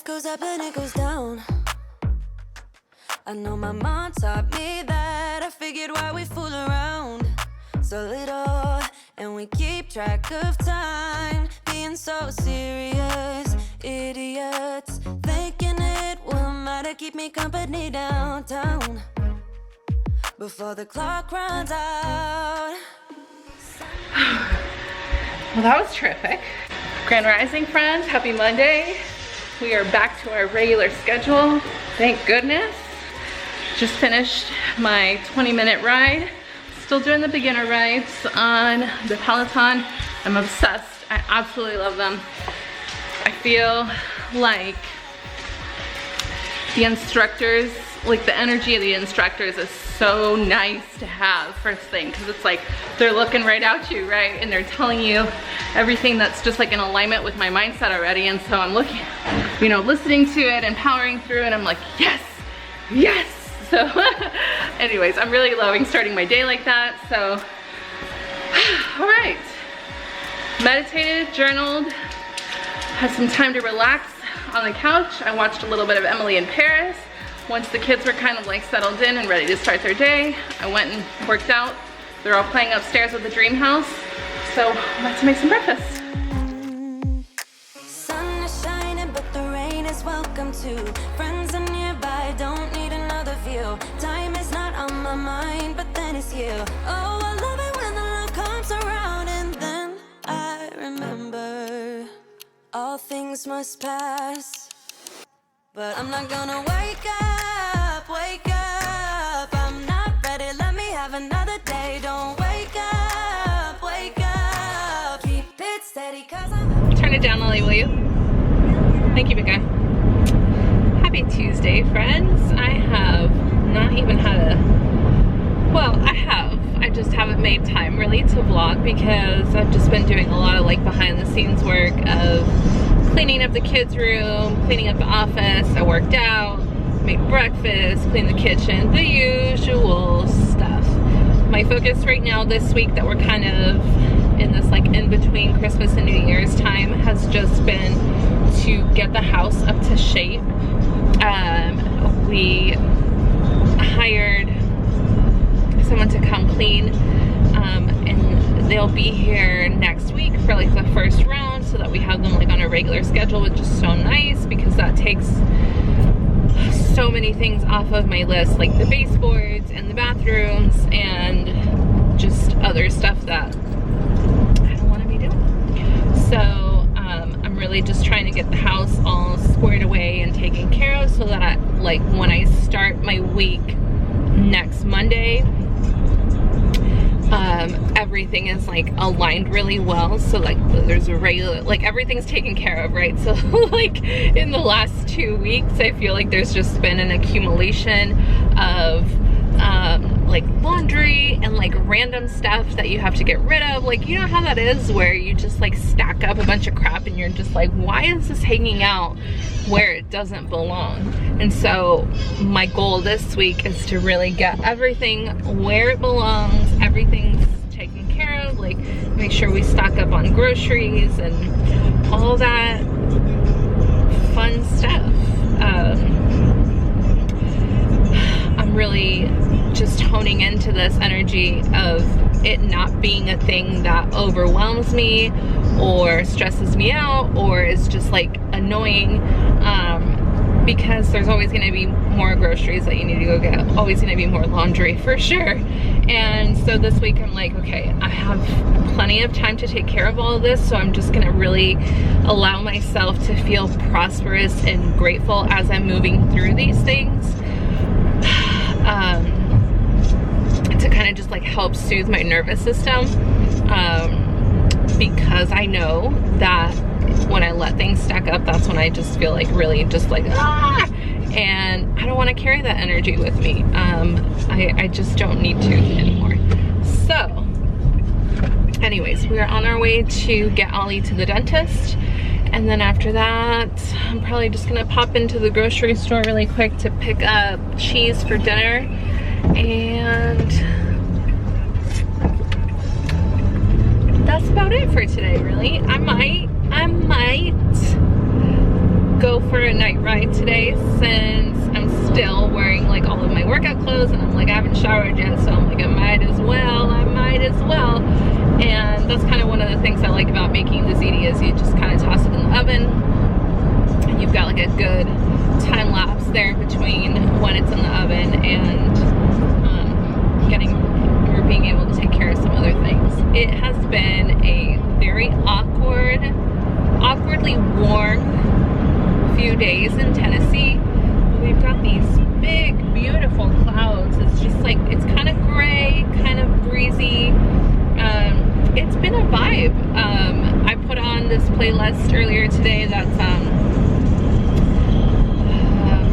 life goes up and it goes down. I know my mom taught me that. I figured why we fool around so little, and we keep track of time, being so serious. Idiots thinking it will matter, keep me company downtown before the clock runs out. Well, that was terrific. Grand Rising friends, happy Monday. We are back to our regular schedule, thank goodness. Just finished my 20-minute ride. Still doing the beginner rides on the Peloton. I'm obsessed, I absolutely love them. I feel like the instructors, like the energy of the instructors is so nice to have first thing, because it's like they're looking right at you, right? And they're telling you everything that's just like in alignment with my mindset already. And so I'm looking, you know, listening to it and powering through, and I'm like, yes, yes. So anyways, I'm really loving starting my day like that. So, all right. Meditated, journaled, had some time to relax on the couch. I watched a little bit of Emily in Paris. Once the kids were kind of like settled in and ready to start their day, I went and worked out. They're all playing upstairs at the dream house. So I'm about to make some breakfast. Sun is shining, but the rain is welcome too. Friends are nearby, don't need another view. Time is not on my mind, but then it's you. Oh, I love it when the love comes around, and then I remember all things must pass. But I'm not gonna wake up, wake up. I'm not ready, let me have another day. Don't wake up, wake up. Keep it steady, cause I'm... Turn it down, Ollie, will you? Thank you, big guy. Happy Tuesday, friends. I have not even had a... Well, I have. I just haven't made time really to vlog because I've just been doing a lot of like behind the scenes work of cleaning up the kids' room, cleaning up the office. I worked out, made breakfast, cleaned the kitchen, the usual stuff. My focus right now this week that we're kind of in this like in between Christmas and New Year's time has just been to get the house up to shape. We hired someone to come clean, and they'll be here next week for like the first round so that we have them like on a regular schedule, which is so nice because that takes so many things off of my list, like the baseboards and the bathrooms and just other stuff that I don't want to be doing. So I'm really just trying to get the house all squared away and taken care of so that I, like when I start my week next Monday, everything is like aligned really well, so like there's a regular, like everything's taken care of, right? So like in the last 2 weeks I feel like there's just been an accumulation of like laundry and like random stuff that you have to get rid of. Like, you know how that is where you just like stack up a bunch of crap and you're just like, why is this hanging out where it doesn't belong? And so my goal this week is to really get everything where it belongs, everything's taken care of, like make sure we stock up on groceries and all that fun stuff. I'm really just honing into this energy of it not being a thing that overwhelms me or stresses me out or is just like annoying, because there's always going to be more groceries that you need to go get, always going to be more laundry for sure. And so this week I'm like, okay, I have plenty of time to take care of all of this, so I'm just going to really allow myself to feel prosperous and grateful as I'm moving through these things, to kind of just like help soothe my nervous system, because I know that when I let things stack up, that's when I just feel like really just like and I don't want to carry that energy with me. I just don't need to anymore. So anyways, we are on our way to get Ollie to the dentist, and then after that I'm probably just gonna pop into the grocery store really quick to pick up cheese for dinner. And that's about it for today, really. I might go for a night ride today since I'm still wearing like all of my workout clothes, and I'm like, I haven't showered yet, so I'm like, I might as well. And that's kind of one of the things I like about making the ziti is you just kind of toss it in the oven, and you've got like a good time lapse there between when it's in the oven and being able to take care of some other things. It has been a very awkwardly warm few days in Tennessee. We've got these big, beautiful clouds. It's just like, it's kind of gray, kind of breezy. It's been a vibe. I put on this playlist earlier today that's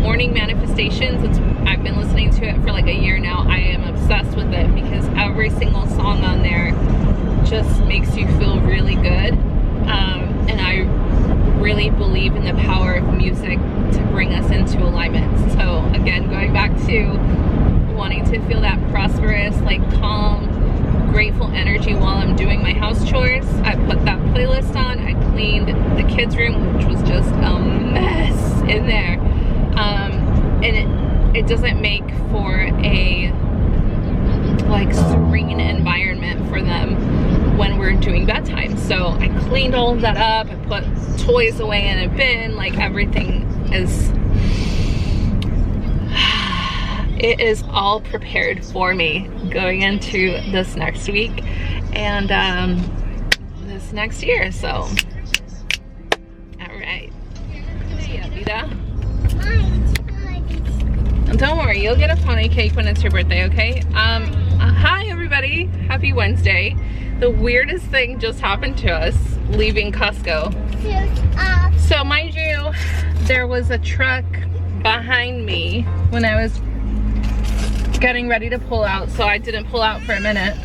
Morning Manifestations. I've been listening to it for like a year now. I am obsessed with it because every single song on there just makes you feel really good. And I really believe in the power of music to bring us into alignment. So again, going back to wanting to feel that prosperous, like calm, grateful energy while I'm doing my house chores, I put that playlist on. I cleaned the kids' room, which was just a mess in there. And it doesn't make for a like serene environment for them when we're doing bedtime. So I cleaned all of that up. I put toys away in a bin. Like everything is, it is all prepared for me going into this next week and this next year. So, all right. Don't worry, you'll get a pony cake when it's your birthday, okay? Hi everybody, happy Wednesday. The weirdest thing just happened to us leaving Costco. So mind you, there was a truck behind me when I was getting ready to pull out, so I didn't pull out for a minute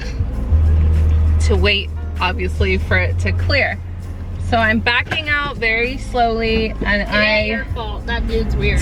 to wait, obviously, for it to clear. So I'm backing out very slowly, and It ain't your fault. That dude's weird.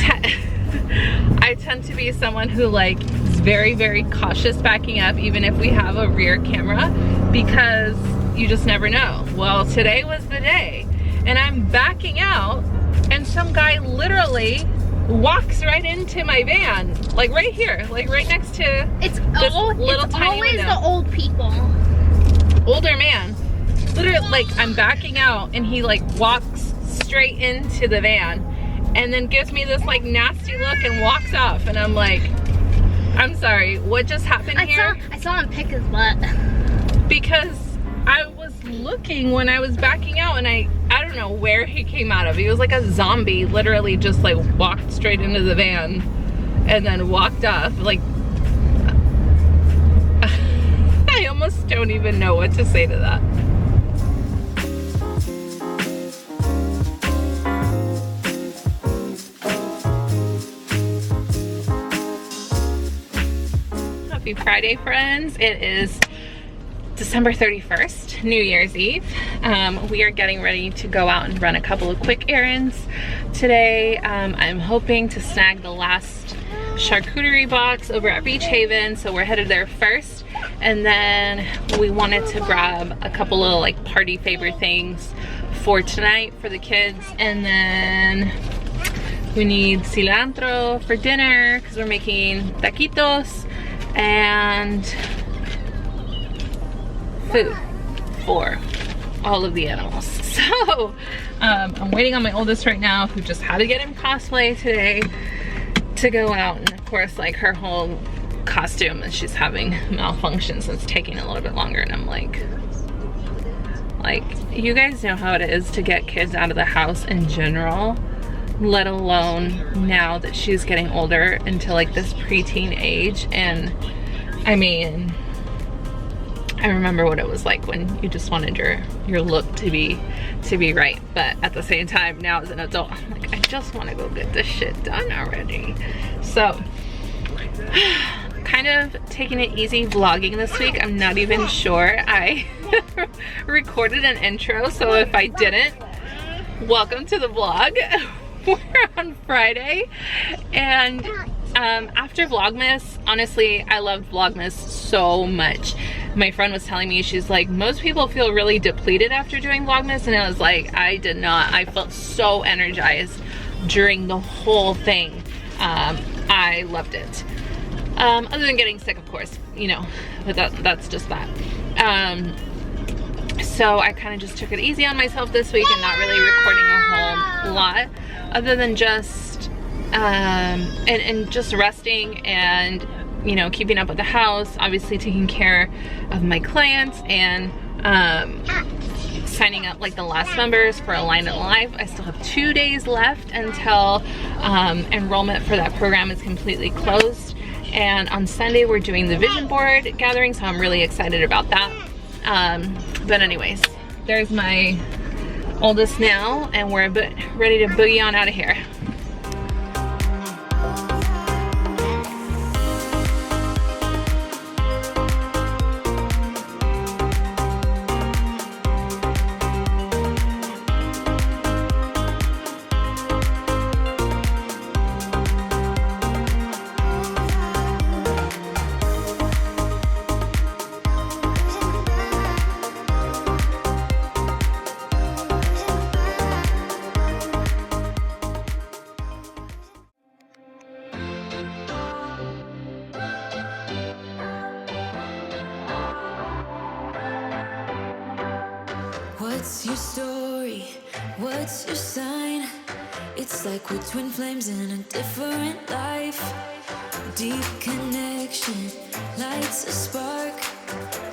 I tend to be someone who like is very, very cautious backing up, even if we have a rear camera, because you just never know. Well, today was the day, and I'm backing out, and some guy literally walks right into my van, like right here, like right next to It's this old. little It's tiny always window. the old people. Older man, literally, like I'm backing out, and he like walks straight into the van and then gives me this like nasty look and walks off, and I'm like, I'm sorry, what just happened here? I saw him pick his butt. Because I was looking when I was backing out, and I don't know where he came out of. He was like a zombie, literally just like walked straight into the van and then walked off. Like, I almost don't even know what to say to that. Happy Friday, friends. It is December 31st, New Year's Eve. We are getting ready to go out and run a couple of quick errands today. I'm hoping to snag the last charcuterie box over at Beach Haven, so we're headed there first, and then we wanted to grab a couple of like party favor things for tonight for the kids, and then we need cilantro for dinner because we're making taquitos, and food for all of the animals. So I'm waiting on my oldest right now, who just had to get him cosplay today to go out, and of course like her whole costume that she's having malfunctions, and it's taking a little bit longer, and I'm like you guys know how it is to get kids out of the house in general, let alone now that she's getting older into like this preteen age. And I mean, I remember what it was like when you just wanted your look to be right, but at the same time now as an adult, I'm like, I just want to go get this shit done already. So kind of taking it easy vlogging this week. I'm not even sure I recorded an intro, so if I didn't, welcome to the vlog. We're on Friday, and after Vlogmas, honestly, I loved Vlogmas so much. My friend was telling me, she's like, most people feel really depleted after doing Vlogmas, and I was like, I did not. I felt so energized during the whole thing. I loved it. Other than getting sick, of course, you know, but that's just that. So I kind of just took it easy on myself this week and not really recording a whole lot, other than just and just resting and, you know, keeping up with the house, obviously taking care of my clients, and signing up like the last members for Alignment Live. I still have 2 days left until enrollment for that program is completely closed. And on Sunday we're doing the vision board gathering, so I'm really excited about that. But anyways, there's my oldest now, and we're ready to boogie on out of here. What's your story? What's your sign? It's like we're twin flames in a different life. Deep connection lights a spark.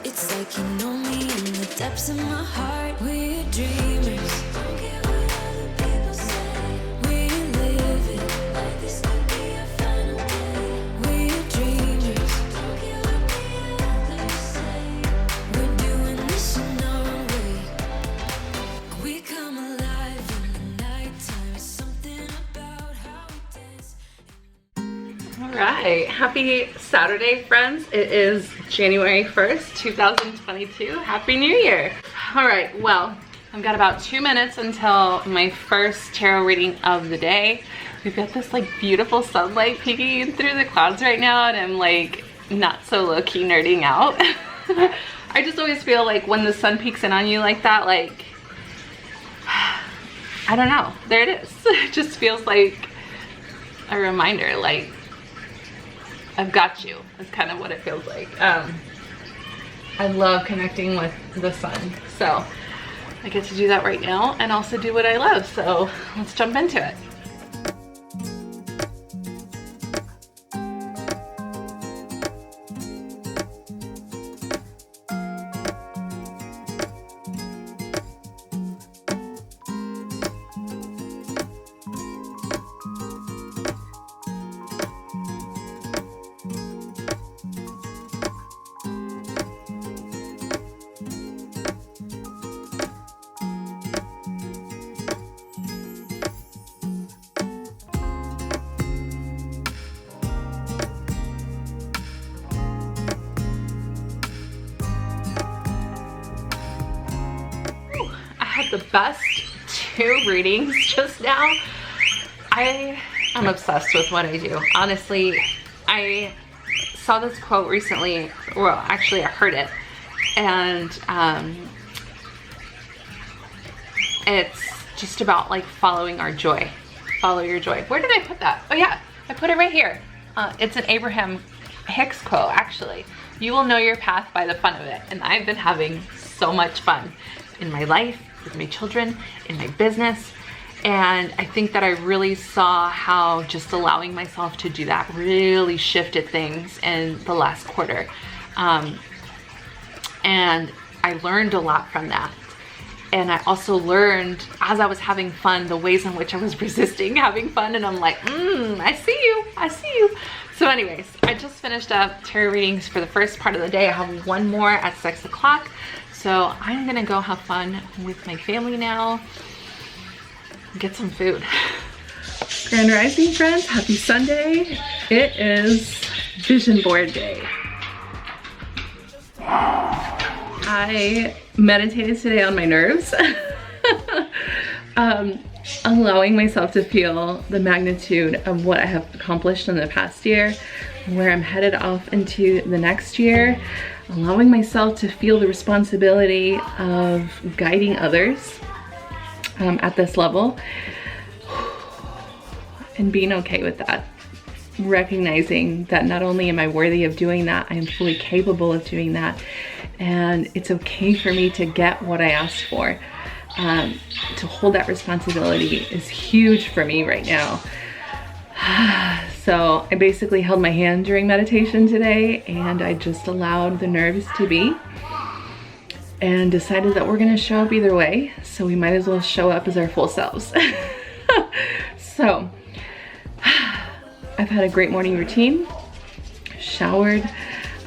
It's like you know me in the depths of my heart. We're dreamers. Don't care what other people say. We live it like this could be our final day. We're dreamers. Don't care what the others say. We're doing this in our own way. We come alive in the nighttime. It's something about how we dance. All right, happy Saturday, friends. It is January 1st, 2022. Happy New Year. All right, well, I've got about 2 minutes until my first tarot reading of the day. We've got this like beautiful sunlight peeking in through the clouds right now, and I'm like not so low-key nerding out. I just always feel like when the sun peeks in on you like that, like, I don't know, there it is. It just feels like a reminder, like, I've got you. That's kind of what it feels like. I love connecting with the sun, so I get to do that right now and also do what I love, so let's jump into it. The best 2 readings just now. I am obsessed with what I do. Honestly, I saw this quote recently, well, actually I heard it, and it's just about like following our joy. Follow your joy. Where did I put that? Oh yeah, I put it right here. It's an Abraham Hicks quote, actually. You will know your path by the fun of it. And I've been having so much fun in my life, with my children, in my business. And I think that I really saw how just allowing myself to do that really shifted things in the last quarter. And I learned a lot from that. And I also learned, as I was having fun, the ways in which I was resisting having fun. And I'm like, I see you, I see you. So anyways, I just finished up tarot readings for the first part of the day. I have one more at 6 o'clock. So I'm gonna go have fun with my family now, get some food. Grand Rising, friends, happy Sunday. It is vision board day. I meditated today on my nerves. Allowing myself to feel the magnitude of what I have accomplished in the past year, where I'm headed off into the next year. Allowing myself to feel the responsibility of guiding others at this level. and being okay with that. Recognizing that not only am I worthy of doing that, I am fully capable of doing that. And it's okay for me to get what I asked for. To hold that responsibility is huge for me right now. So I basically held my hand during meditation today, and I just allowed the nerves to be and decided that we're gonna show up either way, so we might as well show up as our full selves. So I've had a great morning routine, showered,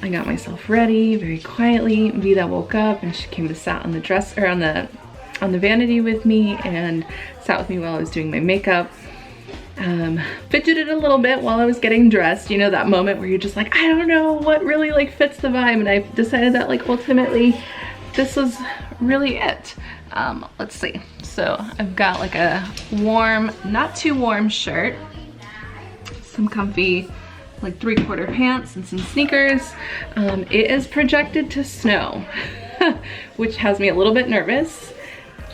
I got myself ready very quietly. Vida woke up and she came to sat on the dresser, on the vanity with me and sat with me while I was doing my makeup. Fidgeted a little bit while I was getting dressed. You know, that moment where you're just like, I don't know what really like fits the vibe, and I decided that like ultimately this was really it. Let's see. So I've got like a warm, not too warm shirt, some comfy like 3/4 pants and some sneakers. It is projected to snow, which has me a little bit nervous,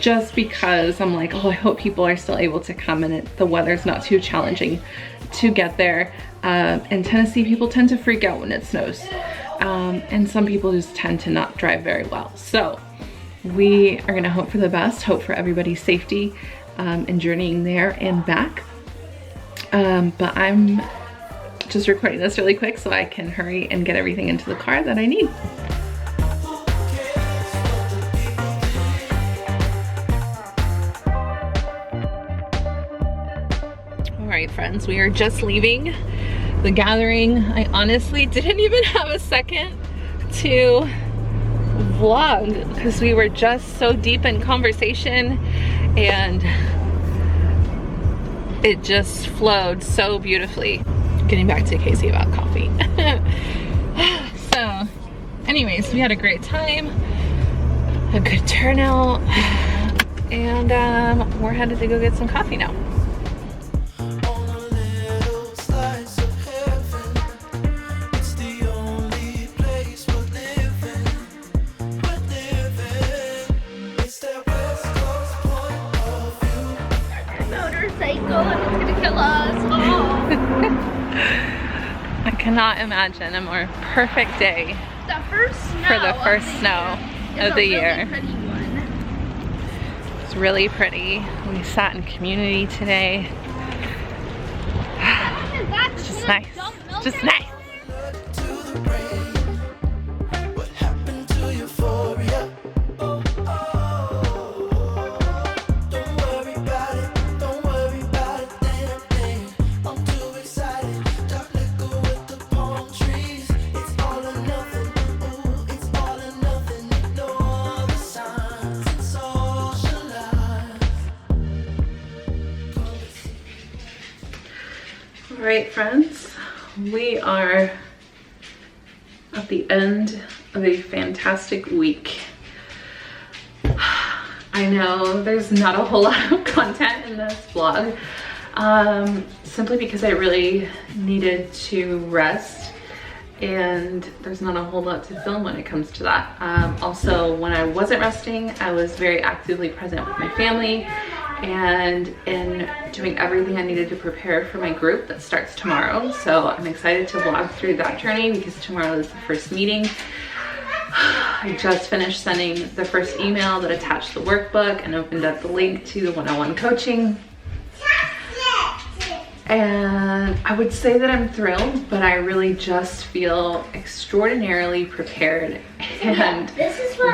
just because I'm like, oh, I hope people are still able to come and the weather's not too challenging to get there. In Tennessee, people tend to freak out when it snows. And some people just tend to not drive very well. So we are gonna hope for the best, hope for everybody's safety in journeying there and back. But I'm just recording this really quick so I can hurry and get everything into the car that I need. All right, friends, we are just leaving the gathering. I honestly didn't even have a second to vlog because we were just so deep in conversation and it just flowed so beautifully. Getting back to Casey about coffee. So anyways, we had a great time, a good turnout, and we're headed to go get some coffee now. Motorcycle and it's gonna kill us. Oh. I cannot imagine a more perfect day The first snow for the first snow of the year. Pretty one. It's really pretty. We sat in community today. It's just nice. Just nice. All right, friends, we are at the end of a fantastic week. I know there's not a whole lot of content in this vlog, simply because I really needed to rest, and there's not a whole lot to film when it comes to that. Also, when I wasn't resting, I was very actively present with my family and in doing everything I needed to prepare for my group that starts tomorrow. So I'm excited to vlog through that journey because tomorrow is the first meeting. I just finished sending the first email that attached the workbook and opened up the link to the one-on-one coaching. And I would say that I'm thrilled, but I really just feel extraordinarily prepared and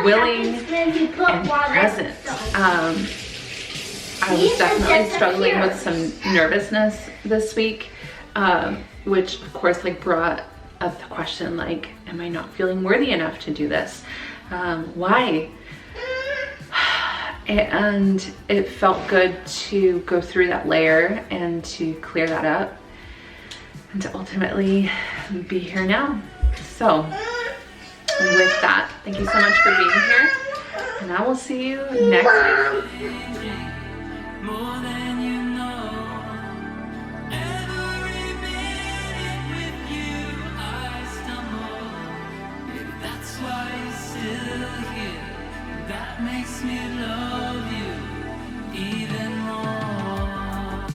willing and present. I was definitely struggling with some nervousness this week, which of course like brought up the question like, am I not feeling worthy enough to do this? Why? And it felt good to go through that layer and to clear that up and to ultimately be here now. So with that, thank you so much for being here, and I will see you next week.